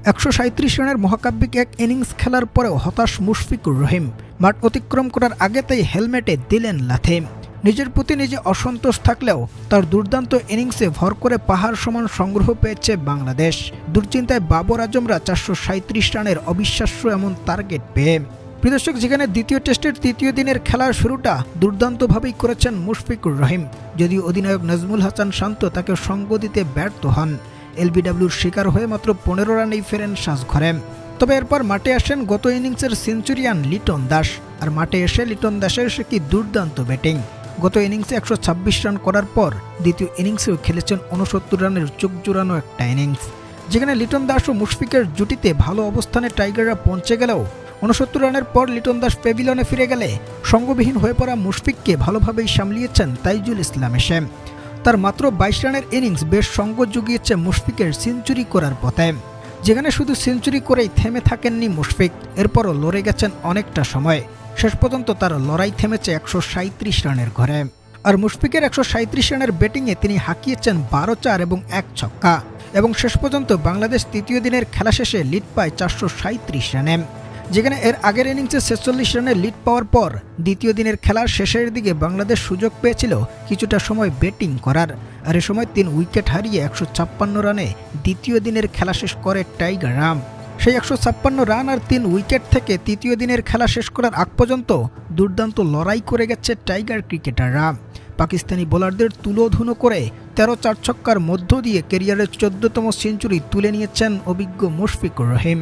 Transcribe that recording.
137 রানের মহাকাব্যিক এক ইনিংস খেলার পরেও হতাশ মুশফিকুর রহিম। মাঠ অতিক্রম করার আগে তাই হেলমেটে দিলেন লাথি। নিজের প্রতি নিজে অসন্তোষ থাকলেও তার দুর্দান্ত ইনিংসে ভর করে পাহাড় সমান সংগ্রহ পেয়েছে বাংলাদেশ। দুশ্চিন্তায় বাবর আজমরা 437 রানের অবিশ্বাস্য এমন টার্গেট পেয়ে। প্রিয় দর্শক, যেখানে দ্বিতীয় টেস্টের তৃতীয় দিনের খেলার শুরুটা দুর্দান্তভাবেই করেছেন মুশফিকুর রহিম, যদিও অধিনায়ক নাজমুল হাসান শান্ত তাকে সঙ্গ দিতে ব্যর্থ হন। এলবিডব্লিউর শিকার হয়ে মাত্র 15 রানেই ফেরেন সাজঘরে। তবে এরপর মাঠে আসেন গত ইনিংসের সেঞ্চুরিয়ান লিটন দাস। আর মাঠে এসে লিটন দাসের সে কি দুর্দান্ত ব্যাটিং। গত ইনিংসে 126 রান করার পর দ্বিতীয় ইনিংসেও খেলেছেন 69 রানের চোখ জোড়ানো একটা ইনিংস, যেখানে লিটন দাস ও মুশফিকের জুটিতে ভালো অবস্থানে টাইগাররা পৌঁছে গেলেও 69 রানের পর লিটন দাস প্যাভিলিয়নে ফিরে গেলে সঙ্গবিহীন হয়ে পড়া মুশফিককে ভালোভাবেই সামলিয়েছেন তাইজুল ইসলাম এসে। তার মাত্র 22 রানের ইনিংস বেশ সঙ্গ জুগিয়েছে মুশফিকের সেঞ্চুরি করার পথে, যেখানে শুধু সেঞ্চুরি করেই থেমে থাকেননি মুশফিক। এরপরও লড়ে গেছেন অনেকটা সময়। শেষ পর্যন্ত তার লড়াই থেমেছে 137 রানের ঘরে। আর মুশফিকের 137 রানের ব্যাটিংয়ে তিনি হাঁকিয়েছেন 12 এবং 1 ছক্কা, এবং শেষ পর্যন্ত বাংলাদেশ তৃতীয় দিনের খেলা শেষে লিড পায় 437 রানে, যেখানে এর আগের ইনিংসে 46 রানে লিড পাওয়ার পর দ্বিতীয় দিনের খেলার শেষের দিকে বাংলাদেশ সুযোগ পেয়েছিল কিছুটা সময় ব্যাটিং করার। আর এ সময় 3 উইকেট হারিয়ে 156 রানে দ্বিতীয় দিনের খেলা শেষ করে টাইগাররা। সেই 156 রান আর 3 উইকেট থেকে তৃতীয় দিনের খেলা শেষ করার আগ পর্যন্ত দুর্দান্ত লড়াই করে গেছে টাইগার ক্রিকেটাররা। পাকিস্তানি বোলারদের তুলোধুনো করে 13 4 ছক্কার মধ্য দিয়ে ক্যারিয়ারের 14তম সেঞ্চুরি তুলে নিয়েছেন অভিজ্ঞ মুশফিকুর রহিম।